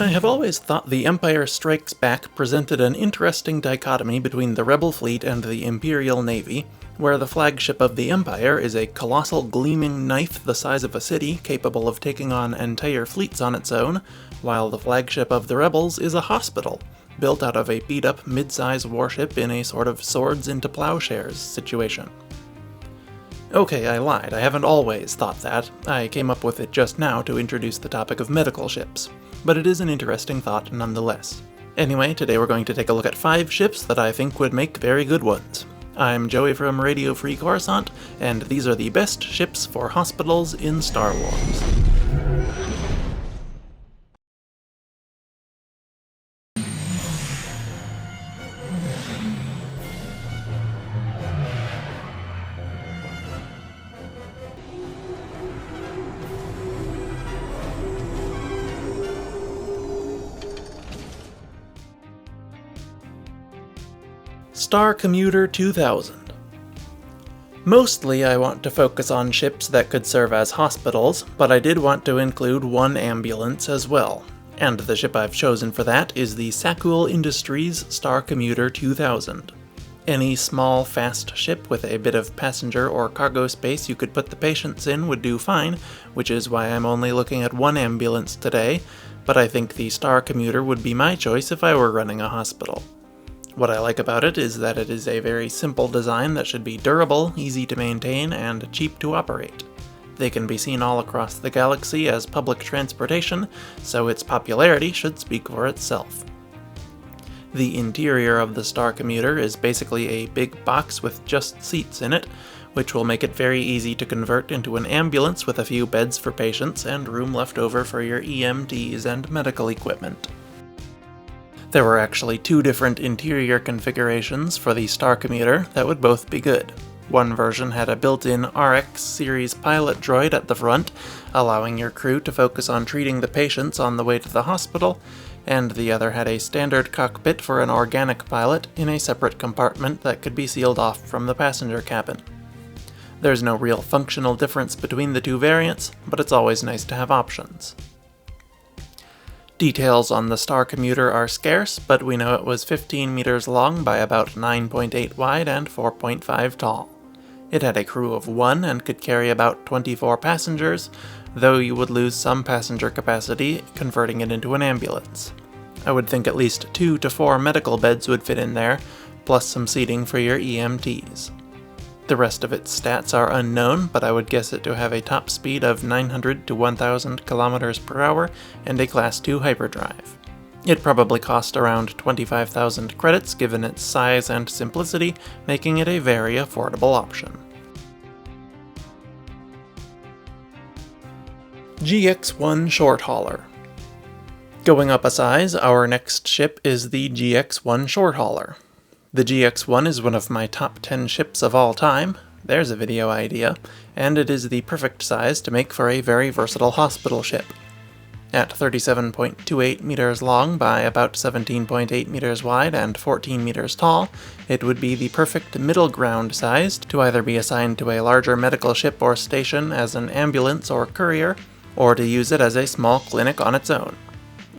I have always thought The Empire Strikes Back presented an interesting dichotomy between the Rebel fleet and the Imperial Navy, where the flagship of the Empire is a colossal gleaming knife the size of a city capable of taking on entire fleets on its own, while the flagship of the Rebels is a hospital, built out of a beat-up mid-size warship in a sort of swords into plowshares situation. Okay, I lied. I haven't always thought that. I came up with it just now to introduce the topic of medical ships. But it is an interesting thought nonetheless. Anyway, today we're going to take a look at 5 ships that I think would make very good ones. I'm Joey from Radio Free Coruscant, and these are the best ships for hospitals in Star Wars. Star Commuter 2000. Mostly I want to focus on ships that could serve as hospitals, but I did want to include one ambulance as well, and the ship I've chosen for that is the Sakul Industries Star Commuter 2000. Any small, fast ship with a bit of passenger or cargo space you could put the patients in would do fine, which is why I'm only looking at one ambulance today, but I think the Star Commuter would be my choice if I were running a hospital. What I like about it is that it is a very simple design that should be durable, easy to maintain, and cheap to operate. They can be seen all across the galaxy as public transportation, so its popularity should speak for itself. The interior of the Star Commuter is basically a big box with just seats in it, which will make it very easy to convert into an ambulance with a few beds for patients and room left over for your EMTs and medical equipment. There were actually 2 different interior configurations for the Star Commuter that would both be good. One version had a built-in RX series pilot droid at the front, allowing your crew to focus on treating the patients on the way to the hospital, and the other had a standard cockpit for an organic pilot in a separate compartment that could be sealed off from the passenger cabin. There's no real functional difference between the 2 variants, but it's always nice to have options. Details on the Star Commuter are scarce, but we know it was 15 meters long by about 9.8 wide and 4.5 tall. It had a crew of 1 and could carry about 24 passengers, though you would lose some passenger capacity converting it into an ambulance. I would think at least 2 to 4 medical beds would fit in there, plus some seating for your EMTs. The rest of its stats are unknown, but I would guess it to have a top speed of 900 to 1000 kilometers per hour and a Class 2 hyperdrive. It probably cost around 25,000 credits given its size and simplicity, making it a very affordable option. GX1 Short Hauler. Going up a size, our next ship is the GX1 Short Hauler. The GX1 is one of my top 10 ships of all time, there's a video idea, and it is the perfect size to make for a very versatile hospital ship. At 37.28 meters long by about 17.8 meters wide and 14 meters tall, it would be the perfect middle ground size to either be assigned to a larger medical ship or station as an ambulance or courier, or to use it as a small clinic on its own.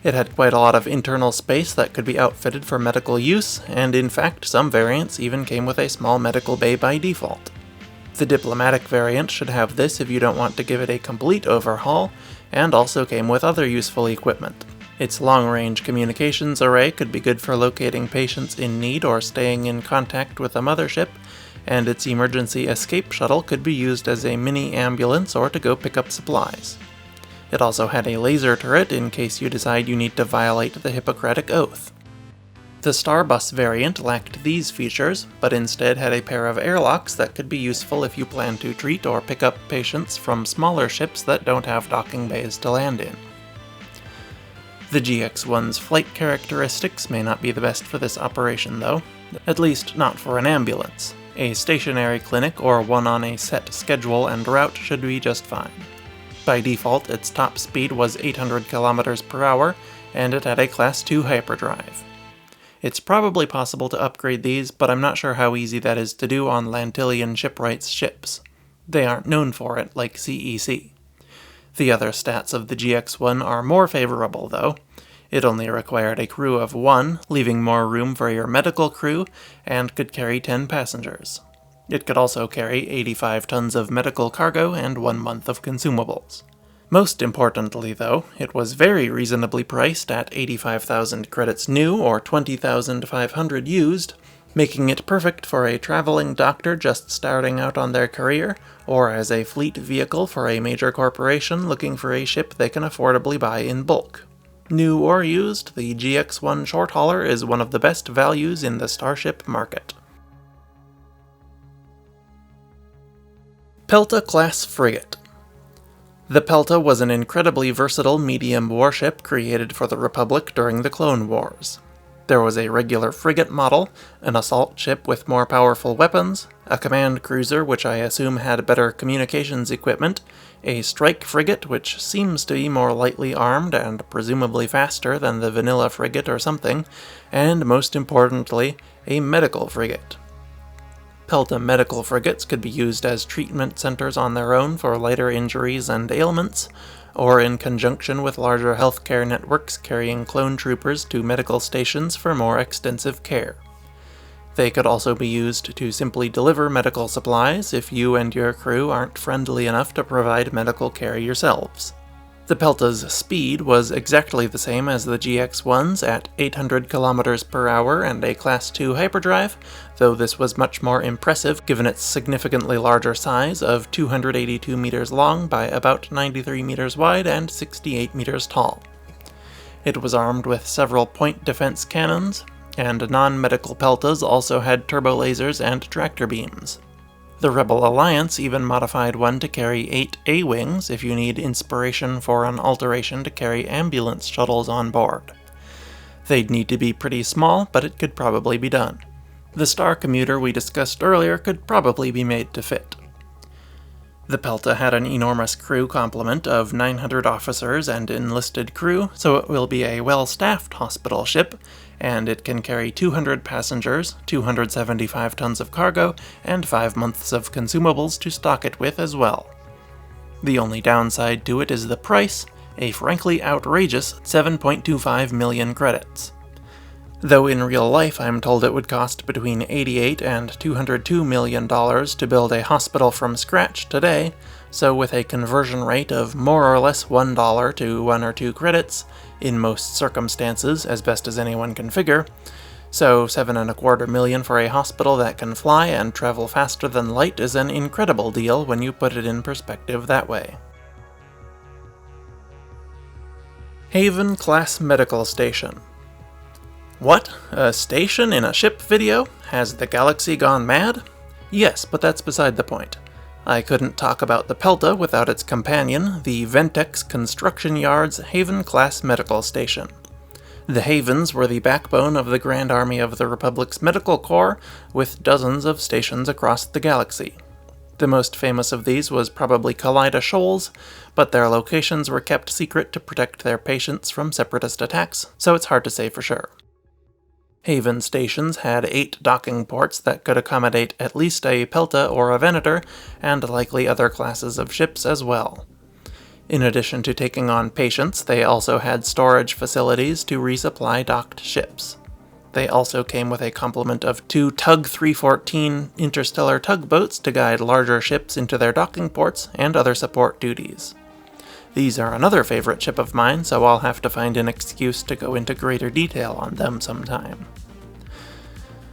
It had quite a lot of internal space that could be outfitted for medical use, and in fact some variants even came with a small medical bay by default. The diplomatic variant should have this if you don't want to give it a complete overhaul, and also came with other useful equipment. Its long-range communications array could be good for locating patients in need or staying in contact with a mothership, and its emergency escape shuttle could be used as a mini ambulance or to go pick up supplies. It also had a laser turret in case you decide you need to violate the Hippocratic Oath. The Starbus variant lacked these features, but instead had a pair of airlocks that could be useful if you plan to treat or pick up patients from smaller ships that don't have docking bays to land in. The GX1's flight characteristics may not be the best for this operation though, at least not for an ambulance. A stationary clinic or one on a set schedule and route should be just fine. By default, its top speed was 800 kilometers per hour, and it had a Class 2 hyperdrive. It's probably possible to upgrade these, but I'm not sure how easy that is to do on Lantillian shipwrights ships. They aren't known for it like CEC. The other stats of the GX1 are more favorable though. It only required a crew of 1, leaving more room for your medical crew, and could carry 10 passengers. It could also carry 85 tons of medical cargo and 1 month of consumables. Most importantly, though, it was very reasonably priced at 85,000 credits new or 20,500 used, making it perfect for a traveling doctor just starting out on their career, or as a fleet vehicle for a major corporation looking for a ship they can affordably buy in bulk. New or used, the GX1 Short Hauler is one of the best values in the starship market. Pelta-class frigate. The Pelta was an incredibly versatile medium warship created for the Republic during the Clone Wars. There was a regular frigate model, an assault ship with more powerful weapons, a command cruiser which I assume had better communications equipment, a strike frigate which seems to be more lightly armed and presumably faster than the vanilla frigate or something, and most importantly, a medical frigate. Pelta medical frigates could be used as treatment centers on their own for lighter injuries and ailments, or in conjunction with larger healthcare networks carrying clone troopers to medical stations for more extensive care. They could also be used to simply deliver medical supplies if you and your crew aren't friendly enough to provide medical care yourselves. The Pelta's speed was exactly the same as the GX1's at 800 km per hour and a Class 2 hyperdrive, though this was much more impressive given its significantly larger size of 282 meters long by about 93 meters wide and 68 meters tall. It was armed with several point defense cannons, and non-medical Peltas also had turbo lasers and tractor beams. The Rebel Alliance even modified one to carry 8 A-wings if you need inspiration for an alteration to carry ambulance shuttles on board. They'd need to be pretty small, but it could probably be done. The Star Commuter we discussed earlier could probably be made to fit. The Pelta had an enormous crew complement of 900 officers and enlisted crew, so it will be a well-staffed hospital ship, and it can carry 200 passengers, 275 tons of cargo, and 5 months of consumables to stock it with as well. The only downside to it is the price, a frankly outrageous 7.25 million credits. Though in real life I'm told it would cost between $88 and $202 million to build a hospital from scratch today, so with a conversion rate of more or less $1 to 1 or 2 credits, in most circumstances, as best as anyone can figure, so $7.25 million for a hospital that can fly and travel faster than light is an incredible deal when you put it in perspective that way. Haven-class medical station. What? A station in a ship video? Has the galaxy gone mad? Yes, but that's beside the point. I couldn't talk about the Pelta without its companion, the Ventex Construction Yard's Haven-class medical station. The Havens were the backbone of the Grand Army of the Republic's Medical Corps, with dozens of stations across the galaxy. The most famous of these was probably Kaleida Shoals, but their locations were kept secret to protect their patients from separatist attacks, so it's hard to say for sure. Haven stations had 8 docking ports that could accommodate at least a Pelta or a Venator, and likely other classes of ships as well. In addition to taking on patients, they also had storage facilities to resupply docked ships. They also came with a complement of 2 Tug 314 interstellar tugboats to guide larger ships into their docking ports and other support duties. These are another favorite ship of mine, so I'll have to find an excuse to go into greater detail on them sometime.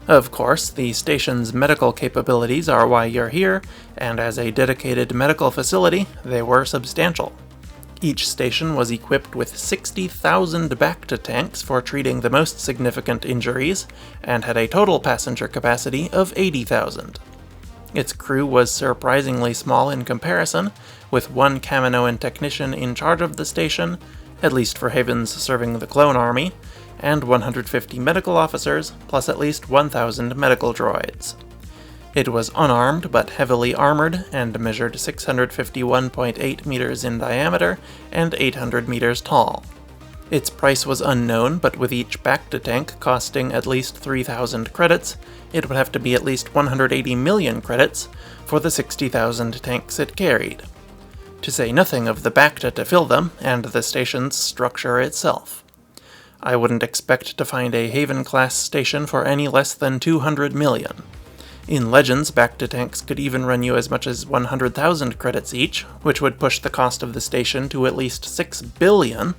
Of course, the station's medical capabilities are why you're here, and as a dedicated medical facility, they were substantial. Each station was equipped with 60,000 Bacta tanks for treating the most significant injuries, and had a total passenger capacity of 80,000. Its crew was surprisingly small in comparison, with 1 Kaminoan technician in charge of the station, at least for Havens serving the clone army, and 150 medical officers, plus at least 1,000 medical droids. It was unarmed but heavily armored, and measured 651.8 meters in diameter and 800 meters tall. Its price was unknown, but with each Bacta tank costing at least 3,000 credits, it would have to be at least 180 million credits for the 60,000 tanks it carried. To say nothing of the Bacta to fill them, and the station's structure itself. I wouldn't expect to find a Haven-class station for any less than 200 million. In Legends, Bacta-tanks could even run you as much as 100,000 credits each, which would push the cost of the station to at least 6 billion,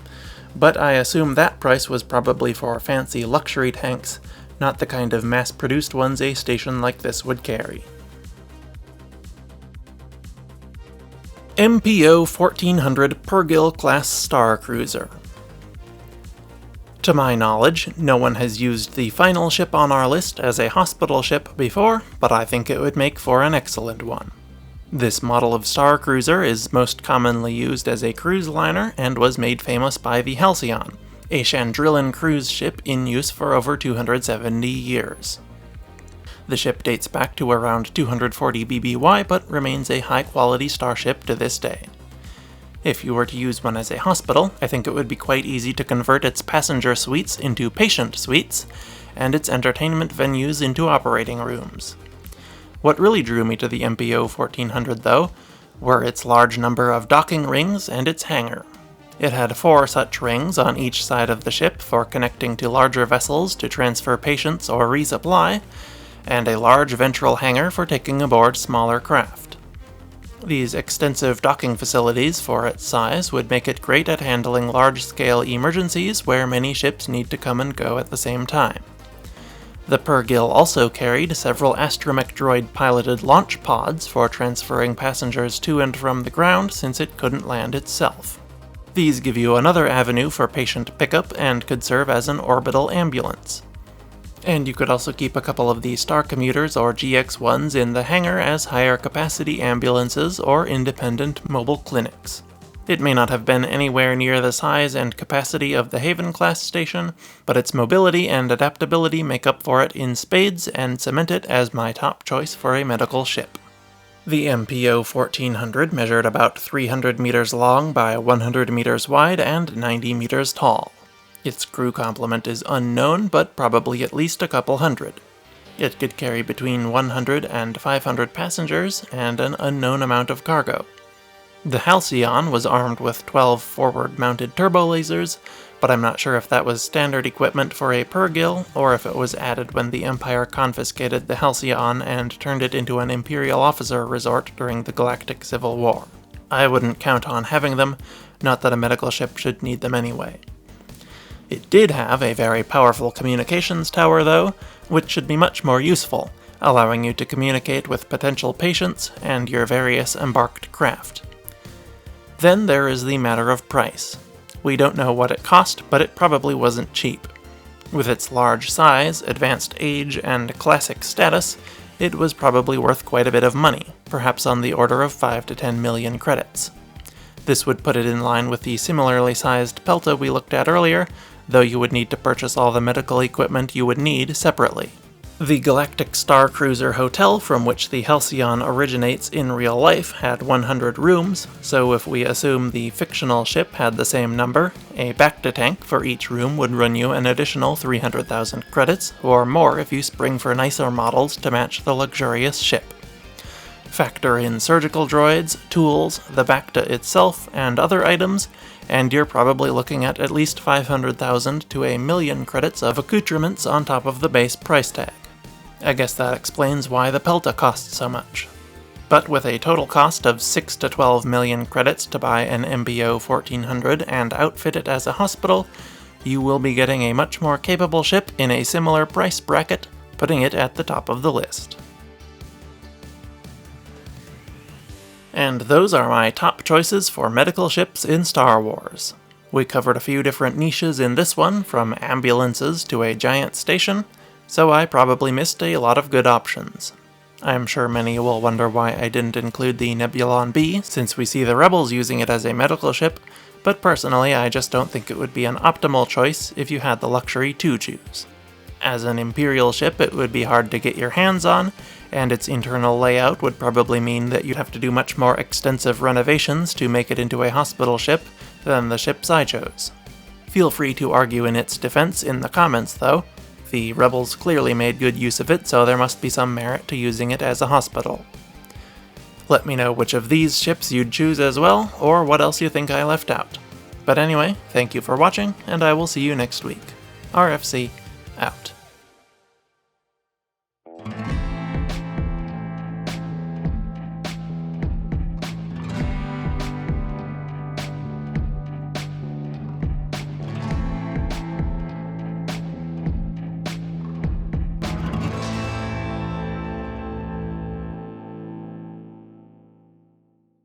but I assume that price was probably for fancy luxury tanks, not the kind of mass-produced ones a station like this would carry. MPO 1400 Purgill-class Star Cruiser. To my knowledge, no one has used the final ship on our list as a hospital ship before, but I think it would make for an excellent one. This model of Star Cruiser is most commonly used as a cruise liner and was made famous by the Halcyon, a Chandrillan cruise ship in use for over 270 years. The ship dates back to around 240 BBY, but remains a high-quality starship to this day. If you were to use one as a hospital, I think it would be quite easy to convert its passenger suites into patient suites, and its entertainment venues into operating rooms. What really drew me to the MPO 1400, though, were its large number of docking rings and its hangar. It had 4 such rings on each side of the ship for connecting to larger vessels to transfer patients or resupply, and a large ventral hangar for taking aboard smaller craft. These extensive docking facilities for its size would make it great at handling large-scale emergencies where many ships need to come and go at the same time. The Purgill also carried several astromech droid-piloted launch pods for transferring passengers to and from the ground since it couldn't land itself. These give you another avenue for patient pickup and could serve as an orbital ambulance. And you could also keep a couple of the Star Commuters or GX1s in the hangar as higher capacity ambulances or independent mobile clinics. It may not have been anywhere near the size and capacity of the Haven-class station, but its mobility and adaptability make up for it in spades and cement it as my top choice for a medical ship. The MPO 1400 measured about 300 meters long by 100 meters wide and 90 meters tall. Its crew complement is unknown, but probably at least a couple hundred. It could carry between 100 and 500 passengers and an unknown amount of cargo. The Halcyon was armed with 12 forward-mounted turbo lasers, but I'm not sure if that was standard equipment for a Purgill, or if it was added when the Empire confiscated the Halcyon and turned it into an Imperial officer resort during the Galactic Civil War. I wouldn't count on having them, not that a medical ship should need them anyway. It did have a very powerful communications tower, though, which should be much more useful, allowing you to communicate with potential patients and your various embarked craft. Then there is the matter of price. We don't know what it cost, but it probably wasn't cheap. With its large size, advanced age, and classic status, it was probably worth quite a bit of money, perhaps on the order of 5 to 10 million credits. This would put it in line with the similarly sized Pelta we looked at earlier, though you would need to purchase all the medical equipment you would need separately. The Galactic Star Cruiser Hotel, from which the Halcyon originates in real life, had 100 rooms, so if we assume the fictional ship had the same number, a Bacta-tank for each room would run you an additional 300,000 credits, or more if you spring for nicer models to match the luxurious ship. Factor in surgical droids, tools, the Bacta itself, and other items, and you're probably looking at least 500,000 to a million credits of accoutrements on top of the base price tag. I guess that explains why the Pelta costs so much. But with a total cost of 6 to 12 million credits to buy an MPO 1400 and outfit it as a hospital, you will be getting a much more capable ship in a similar price bracket, putting it at the top of the list. And those are my top choices for medical ships in Star Wars. We covered a few different niches in this one, from ambulances to a giant station, so I probably missed a lot of good options. I'm sure many will wonder why I didn't include the Nebulon-B, since we see the Rebels using it as a medical ship, but personally I just don't think it would be an optimal choice if you had the luxury to choose. As an Imperial ship, it would be hard to get your hands on, and its internal layout would probably mean that you'd have to do much more extensive renovations to make it into a hospital ship than the ships I chose. Feel free to argue in its defense in the comments, though. The Rebels clearly made good use of it, so there must be some merit to using it as a hospital. Let me know which of these ships you'd choose as well, or what else you think I left out. But anyway, thank you for watching, and I will see you next week. RFC, out.